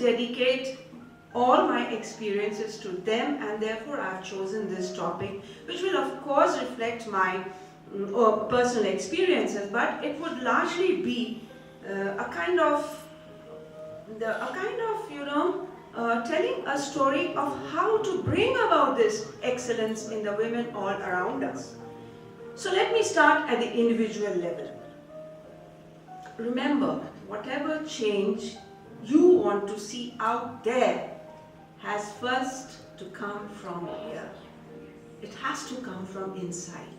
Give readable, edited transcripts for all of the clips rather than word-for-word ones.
dedicate all my experiences to them, and therefore I've chosen this topic, which will of course reflect my personal experiences, but it would largely be a kind of telling a story of how to bring about this excellence in the women all around us. So let me start at the individual level. Remember, whatever change you want to see out there has first to come from here. It has to come from inside.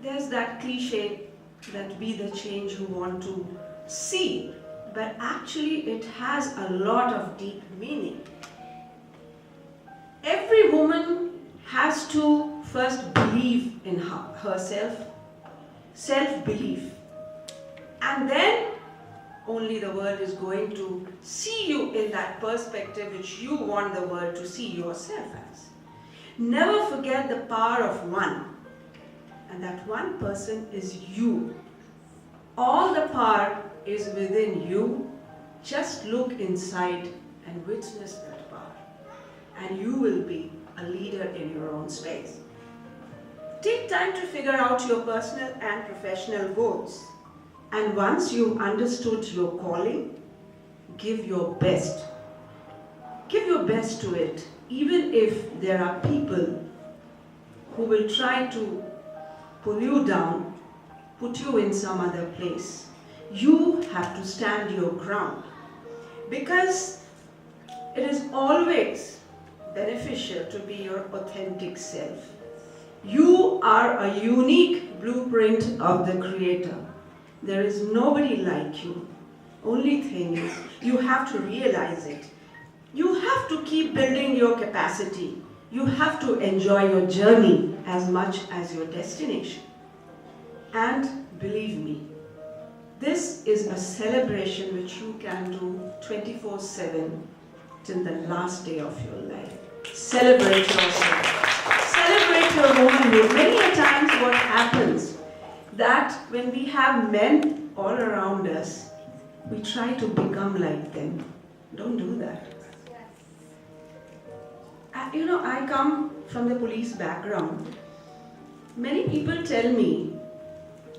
There's that cliche that be the change you want to see, but actually it has a lot of deep meaning. Every woman has to first believe in herself, self-belief, and then only the world is going to see you in that perspective which you want the world to see yourself as. Never forget the power of one, and that one person is you. All the power is within you. Just look inside and witness that power, and you will be a leader in your own space. Take time to figure out your personal and professional goals. And once you've understood your calling, give your best. Give your best to it, even if there are people who will try to pull you down, put you in some other place. You have to stand your ground, because it is always beneficial to be your authentic self. You are a unique blueprint of the Creator. There is nobody like you. Only thing is, you have to realize it. You have to keep building your capacity. You have to enjoy your journey as much as your destination. And believe me, this is a celebration which you can do 24/7 till the last day of your life. Celebrate yourself. Celebrate your womanhood. Many a times what happens that when we have men all around us, we try to become like them. Don't do that. I come from the police background. Many people tell me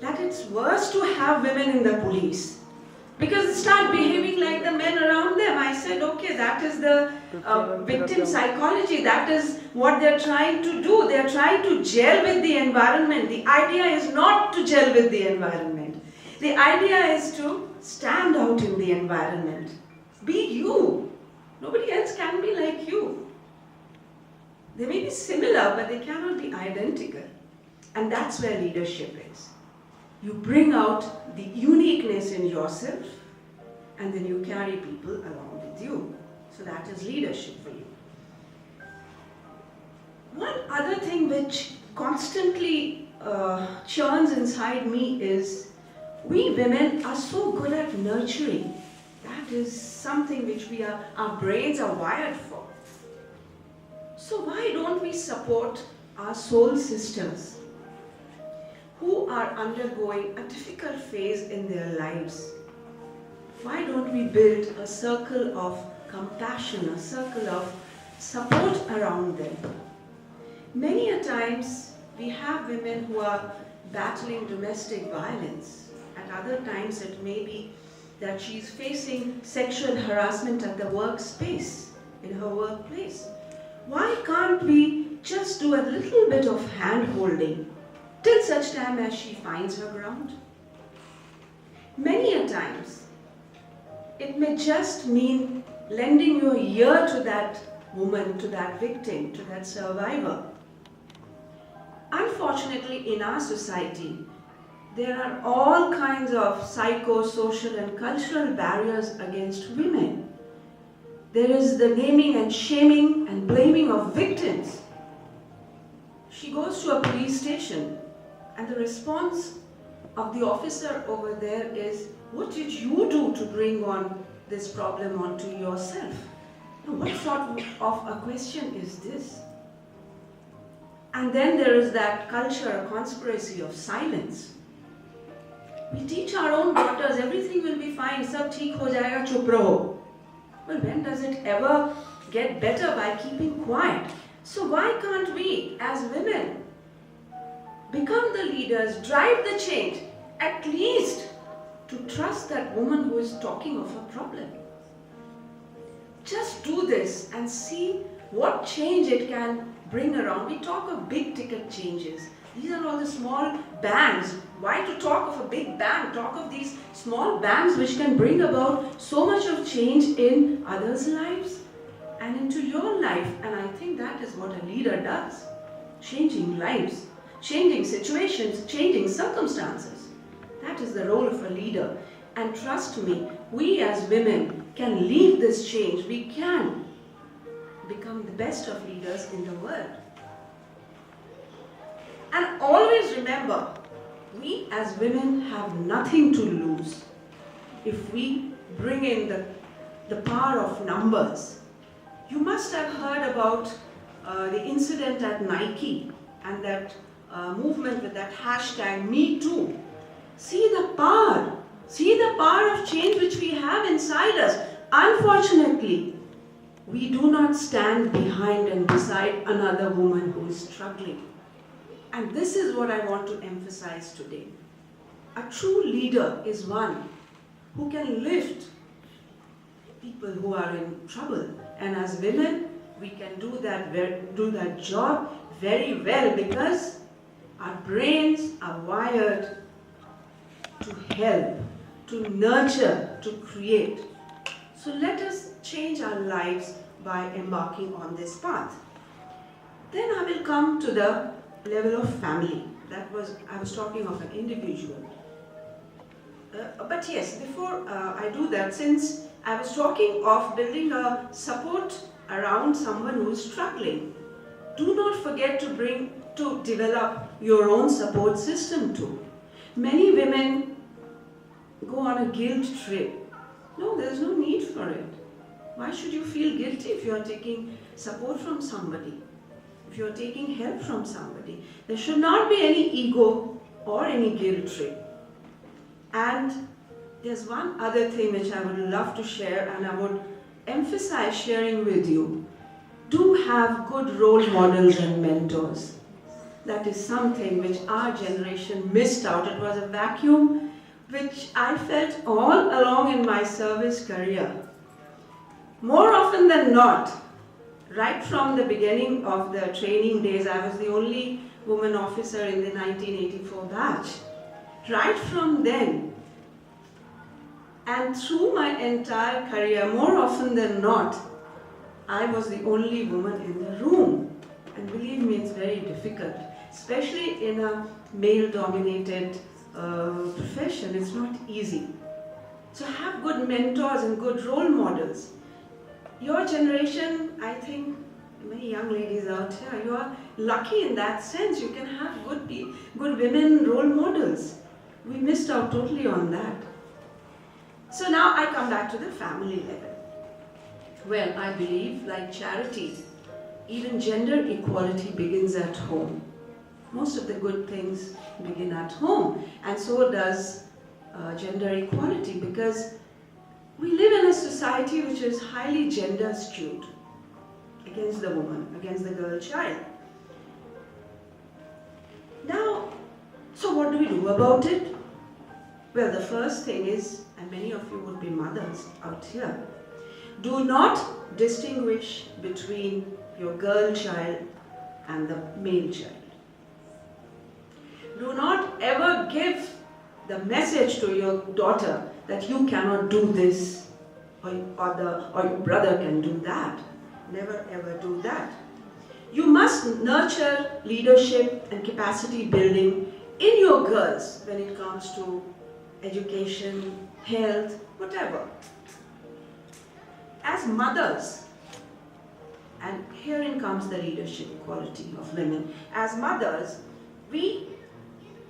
that it's worse to have women in the police because they start behaving like the men around them. I said, okay, that is the victim psychology. That is what they're trying to do. They're trying to gel with the environment. The idea is not to gel with the environment. The idea is to stand out in the environment. Be you. Nobody else can be like you. They may be similar, but they cannot be identical. And that's where leadership is. You bring out the uniqueness in yourself, and then you carry people along with you. So that is leadership for you. One other thing which constantly churns inside me is we women are so good at nurturing. That is something which our brains are wired for. So why don't we support our soul sisters who are undergoing a difficult phase in their lives? Why don't we build a circle of compassion, a circle of support around them? Many a times we have women who are battling domestic violence. At other times it may be that she's facing sexual harassment at the workspace, in her workplace. Why can't we just do a little bit of hand-holding till such time as she finds her ground? Many a times, it may just mean lending your ear to that woman, to that victim, to that survivor. Unfortunately, in our society, there are all kinds of psycho-social and cultural barriers against women. There is the naming and shaming and blaming of victims. She goes to a police station, and the response of the officer over there is, what did you do to bring on this problem onto yourself? Now, what sort of a question is this? And then there is that culture, a conspiracy of silence. We teach our own daughters, everything will be fine, sab theek ho jayega, chup raho. Well, when does it ever get better by keeping quiet? So why can't we, as women, become the leaders, drive the change, at least to trust that woman who is talking of a problem? Just do this and see what change it can bring around. We talk of big ticket changes. These are all the small bangs. Why to talk of a big bang? Talk of these small bangs which can bring about so much of change in others' lives and into your life. And I think that is what a leader does. Changing lives, changing situations, changing circumstances. That is the role of a leader. And trust me, we as women can lead this change. We can become the best of leaders in the world. And always remember, we as women have nothing to lose if we bring in the power of numbers. You must have heard about the incident at Nike and that movement with that hashtag #MeToo. See the power of change which we have inside us. Unfortunately, we do not stand behind and beside another woman who is struggling. And this is what I want to emphasize today. A true leader is one who can lift people who are in trouble. And as women, we can do that job very well because our brains are wired to help, to nurture, to create. So let us change our lives by embarking on this path. Then I will come to the level of family. I was talking of an individual. But yes, before I do that, since I was talking of building a support around someone who is struggling, do not forget to develop your own support system too. Many women go on a guilt trip. No, there's no need for it. Why should you feel guilty if you are taking support from somebody? If you are taking help from somebody? There should not be any ego or any guilt trip. And there's one other thing which I would love to share and I would emphasize sharing with you. Do have good role models and mentors. That is something which our generation missed out. It was a vacuum which I felt all along in my service career. More often than not, right from the beginning of the training days, I was the only woman officer in the 1984 batch. Right from then, and through my entire career, more often than not, I was the only woman in the room. And believe me, it's very difficult, especially in a male-dominated profession. It's not easy. So have good mentors and good role models. Your generation, I think, many young ladies out here, you are lucky in that sense. You can have good women role models. We missed out totally on that. So now I come back to the family level. Well, I believe, like charity, even gender equality begins at home. Most of the good things begin at home, and so does gender equality, because we live in a society which is highly gender skewed against the woman, against the girl child. Now, so what do we do about it? Well, the first thing is, and many of you would be mothers out here, do not distinguish between your girl child and the male child. Do not ever give the message to your daughter that you cannot do this or your brother can do that. Never ever do that. You must nurture leadership and capacity building in your girls when it comes to education, health, whatever. As mothers, and herein comes the leadership quality of women. As mothers, we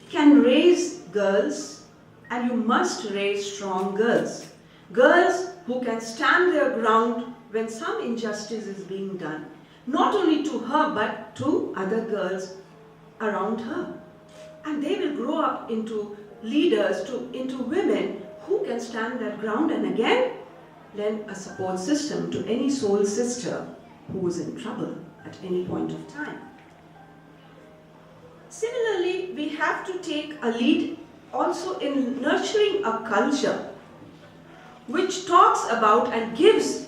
can raise girls, and you must raise strong girls. Girls who can stand their ground when some injustice is being done. Not only to her, but to other girls around her. And they will grow up into leaders, into women who can stand their ground and again lend a support system to any soul sister who is in trouble at any point of time. Similarly, we have to take a lead also in nurturing a culture which talks about and gives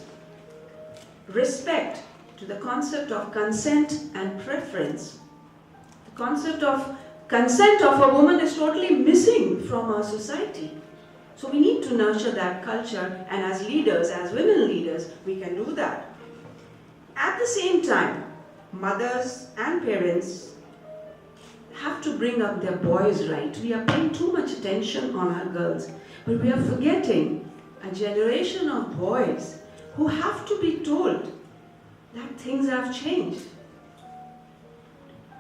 respect to the concept of consent and preference. The concept of consent of a woman is totally missing from our society. So we need to nurture that culture, and as leaders, as women leaders, we can do that. At the same time, mothers and parents have to bring up their boys right. We are paying too much attention on our girls, but we are forgetting a generation of boys who have to be told that things have changed.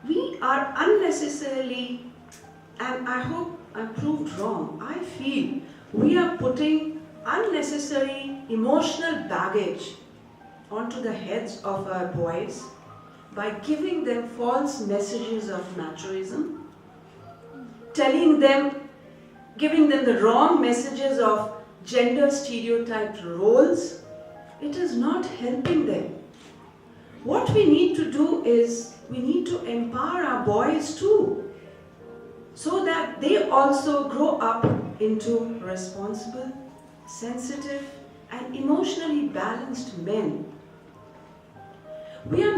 We are unnecessarily, and I hope I'm proved wrong, I feel we are putting unnecessary emotional baggage onto the heads of our boys by giving them false messages of machoism, giving them the wrong messages of gender stereotyped roles. It is not helping them. What we need to do is we need to empower our boys too, so that they also grow up into responsible, sensitive, and emotionally balanced men. We are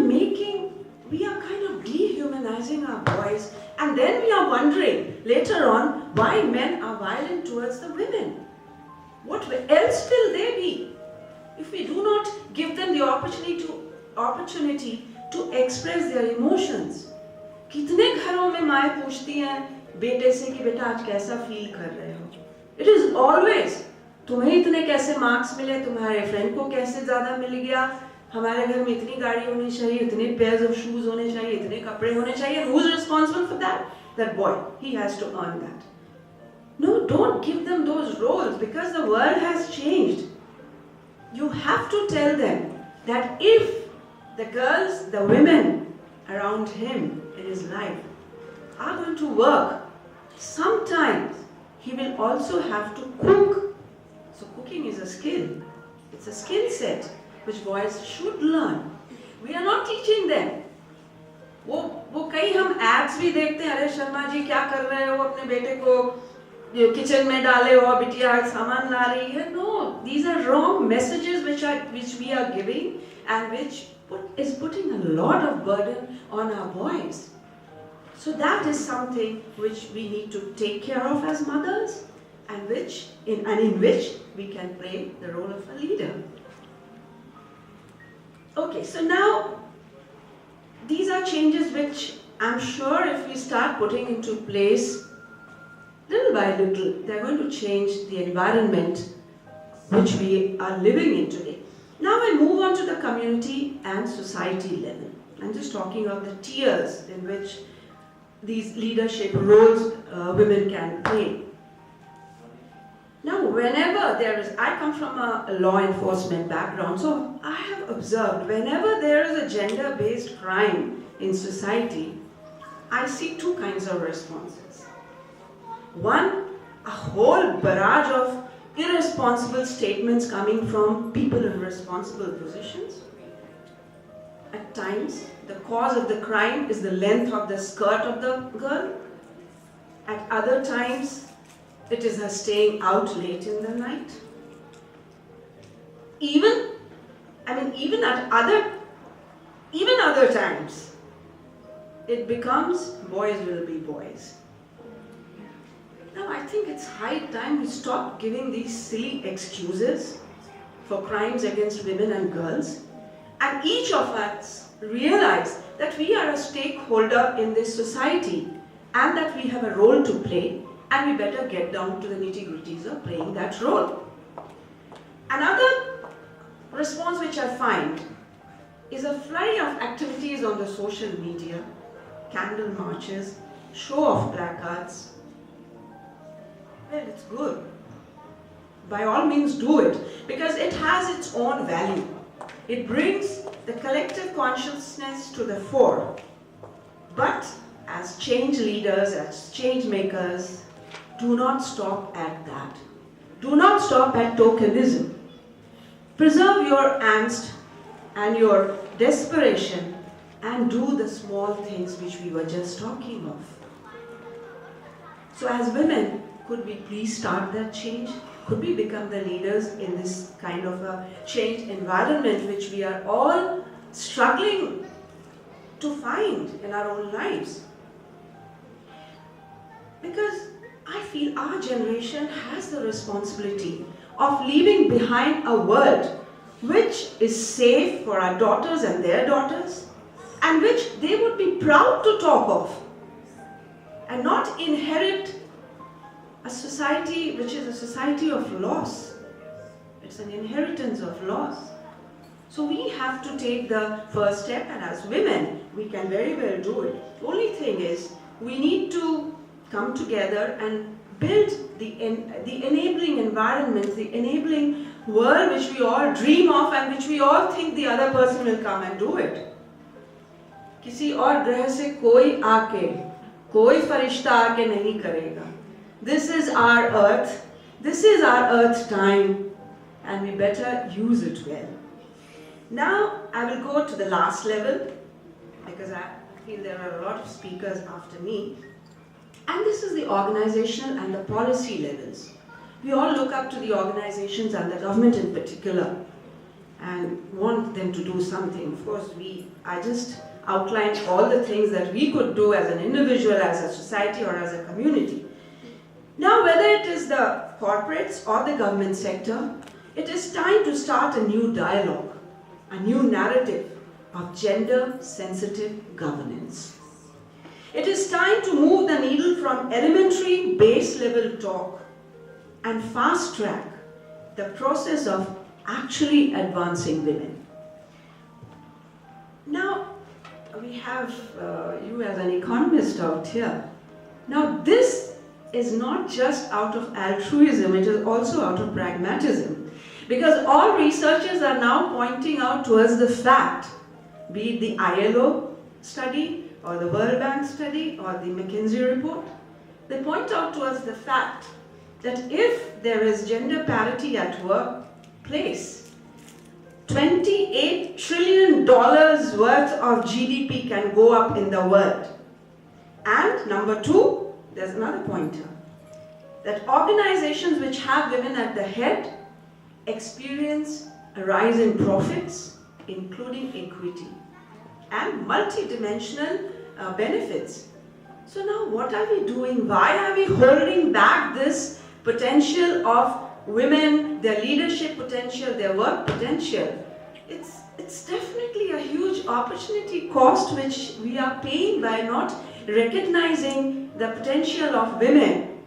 kind of dehumanizing our boys, and then we are wondering later on why men are violent towards the women. What else will they be if we do not give them the opportunity to express their emotions? कितने घरों में माएं पूछती हैं बेटे से कि बेटा आज कैसा फील कर रहे हो? It is always तुम्हें इतने कैसे मार्क्स मिले, तुम्हारे फ्रेंड को कैसे ज़्यादा मिल गया, हमारे घर में इतनी गाड़ी होनी चाहिए, इतने pairs of shoes होने चाहिए, इतने कपड़े होने चाहिए. Who's responsible for that? That boy. He has to earn that. No, don't give them those roles because the world has changed. You have to tell them that if the girls, the women around him in his life are going to work, sometimes he will also have to cook. So cooking is a skill. It's a skill set which boys should learn. We are not teaching them. वो कई हम ads भी देखते हैं, अरे शर्मा जी क्या कर रहे हो, अपने बेटे को किचन में डाले हो, बिटिया सामान ला रही है. No, these are wrong messages which we are giving and which is putting a lot of burden on our boys. So that is something which we need to take care of as mothers, and in which we can play the role of a leader. Okay, so now these are changes which I'm sure if we start putting into place little by little, they're going to change the environment which we are living in today. Now I move on to the community and society level. I'm just talking of the tiers in which these leadership roles women can play. Now, whenever I come from a law enforcement background, so I have observed whenever there is a gender-based crime in society, I see two kinds of responses. One, a whole barrage of irresponsible statements coming from people in responsible positions. At times, the cause of the crime is the length of the skirt of the girl. At other times, it is her staying out late in the night. Even other times, it becomes boys will be boys. Now I think it's high time we stop giving these silly excuses for crimes against women and girls, and each of us realize that we are a stakeholder in this society and that we have a role to play, and we better get down to the nitty-gritties of playing that role. Another response which I find is a flurry of activities on the social media, candle marches, show-off placards. Well, it's good. By all means do it, because it has its own value. It brings the collective consciousness to the fore. But as change leaders, as change makers, do not stop at that. Do not stop at tokenism. Preserve your angst and your desperation and do the small things which we were just talking of. So as women, could we please start that change? Could we become the leaders in this kind of a changed environment which we are all struggling to find in our own lives? Because I feel our generation has the responsibility of leaving behind a world which is safe for our daughters and their daughters, and which they would be proud to talk of, and not inherit a society which is a society of loss. It's an inheritance of loss. So we have to take the first step, and as women, we can very well do it. The only thing is, we need to come together and build the enabling environment, the enabling world which we all dream of and which we all think the other person will come and do it. किसी और ग्रह से कोई आके, कोई फरिश्ता आके नहीं करेगा. This is our earth, this is our earth time, and we better use it well. Now I will go to the last level, because I feel there are a lot of speakers after me. And this is the organizational and the policy levels. We all look up to the organizations and the government in particular and want them to do something. Of course, I just outlined all the things that we could do as an individual, as a society, or as a community. Now, whether it is the corporates or the government sector, it is time to start a new dialogue, a new narrative of gender-sensitive governance. It is time to move the needle from elementary base level talk and fast track the process of actually advancing women. Now, we have you as an economist out here. Now, this is not just out of altruism, it is also out of pragmatism. Because all researchers are now pointing out towards the fact, be it the ILO study, or the World Bank study, or the McKinsey report, they point out towards the fact that if there is gender parity at workplace, $28 trillion worth of GDP can go up in the world. And number two, there's another pointer, that organizations which have women at the head experience a rise in profits, including equity, and multidimensional benefits. So now what are we doing? Why are we holding back this potential of women, their leadership potential, their work potential? It's definitely a huge opportunity cost which we are paying by not recognizing the potential of women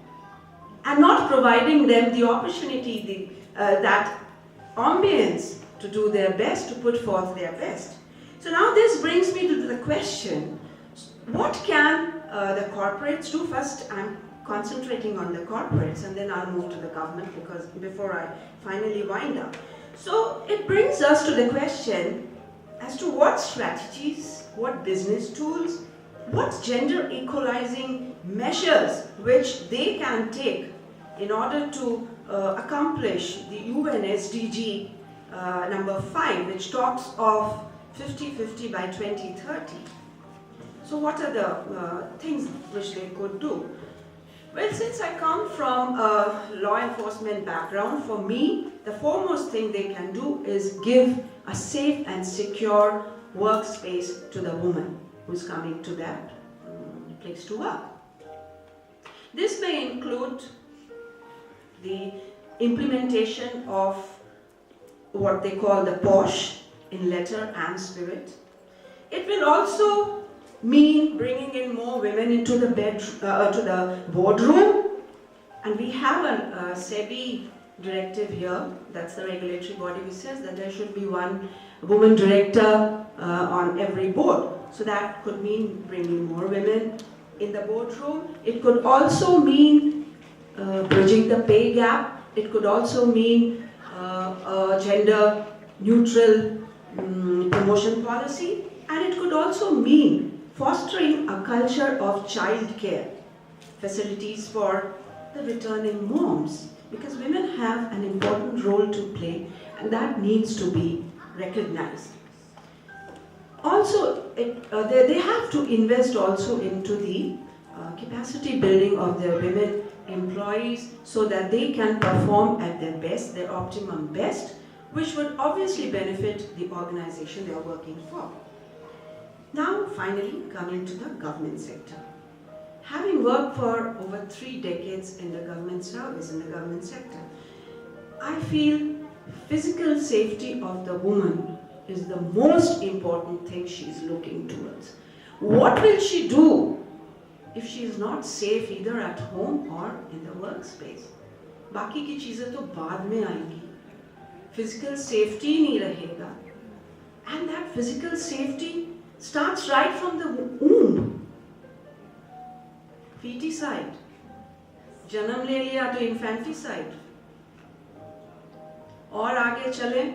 and not providing them the opportunity, that ambience to do their best, to put forth their best. So now this brings me to the question, what can the corporates do? First, I'm concentrating on the corporates, and then I'll move to the government because before I finally wind up. So it brings us to the question as to what strategies, what business tools, what gender equalizing measures which they can take in order to accomplish the UN SDG number 5, which talks of 50-50 by 2030. So what are the things which they could do? Well, since I come from a law enforcement background, for me, the foremost thing they can do is give a safe and secure workspace to the woman who's coming to that place to work. This may include the implementation of what they call the POSH in letter and spirit. It will also mean bringing in more women into the boardroom, and we have a SEBI directive here. That's the regulatory body which says that there should be one woman director on every board. So that could mean bringing more women in the boardroom. It could also mean bridging the pay gap. It could also mean a gender neutral promotion policy, and it could also mean fostering a culture of child care, facilities for the returning moms, because women have an important role to play and that needs to be recognized. Also, they have to invest also into the capacity building of their women employees so that they can perform at their best, their optimum best, which would obviously benefit the organization they are working for. Now, finally, coming to the government sector. Having worked for over 3 decades in the government service, in the government sector, I feel physical safety of the woman is the most important thing she is looking towards. What will she do if she is not safe either at home or in the workspace? बाकी की चीजें तो बाद में आएंगी. Physical safety नहीं रहेगा. And that physical safety starts right from the womb. Feticide. जन्म ले लिया तो infanticide. और आगे चले.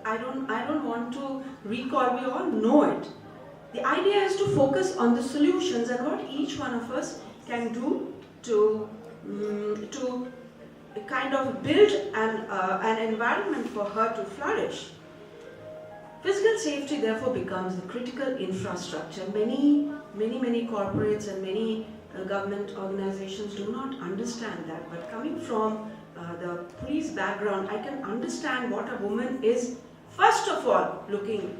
I don't want to recall, we all know it. The idea is to focus on the solutions and what each one of us can do to kind of build an environment for her to flourish. Physical safety therefore becomes the critical infrastructure. Many corporates and many government organizations do not understand that, but coming from the police background, I can understand what a woman is first of all looking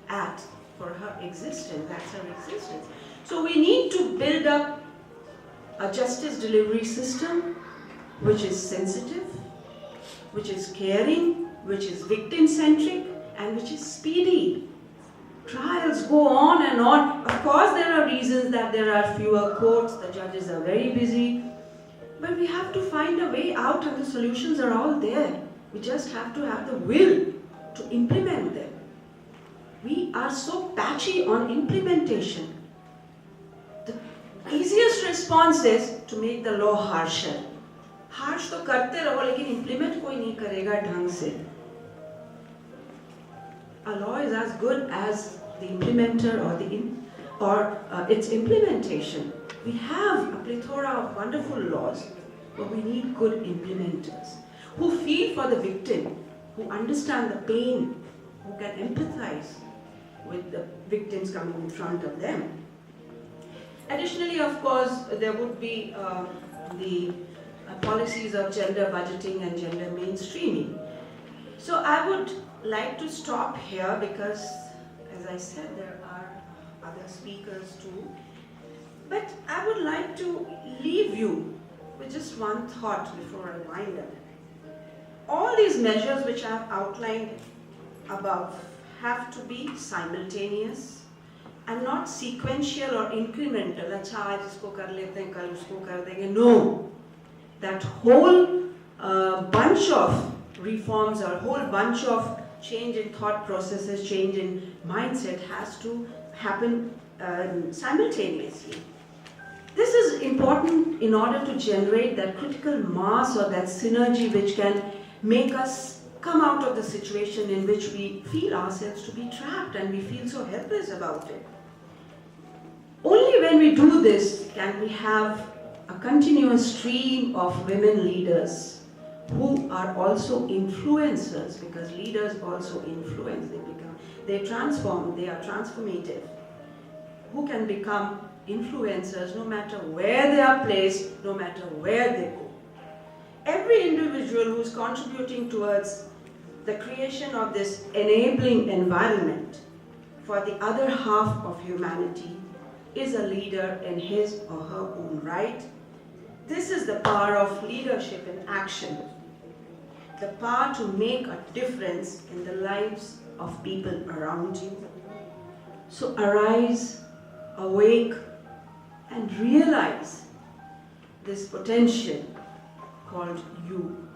at for her existence. That's her existence. So we need to build up a justice delivery system which is sensitive, which is caring, which is victim-centric, and which is speedy. Trials go on and on. Of course, there are reasons that there are fewer courts, the judges are very busy, but we have to find a way out and the solutions are all there. We just have to have the will to implement them. We are so patchy on implementation. The easiest response is to make the law harsher. Harsh तो करते रहो लेकिन implement कोई नहीं करेगा ढंग से. A law is as good as the implementer or its implementation. We have a plethora of wonderful laws, but we need good implementers who feel for the victim, who understand the pain, who can empathize with the victims coming in front of them. Additionally, of course, there would be the policies of gender budgeting and gender mainstreaming. So I would like to stop here because, as I said, there are other speakers too. But I would like to leave you with just one thought before I wind up. All these measures which I have outlined above have to be simultaneous and not sequential or incremental. Acha, aaj isko kar lete hain, kal usko kar denge. No. That whole bunch of reforms or whole bunch of change in thought processes, change in mindset has to happen simultaneously. This is important in order to generate that critical mass or that synergy which can make us come out of the situation in which we feel ourselves to be trapped and we feel so helpless about it. Only when we do this can we have a continuous stream of women leaders who are also influencers, because leaders also influence, they transform, they are transformative, who can become influencers no matter where they are placed, no matter where they go. Every individual who is contributing towards the creation of this enabling environment for the other half of humanity is a leader in his or her own right. This is the power of leadership in action, the power to make a difference in the lives of people around you. So arise, awake, and realize this potential called you.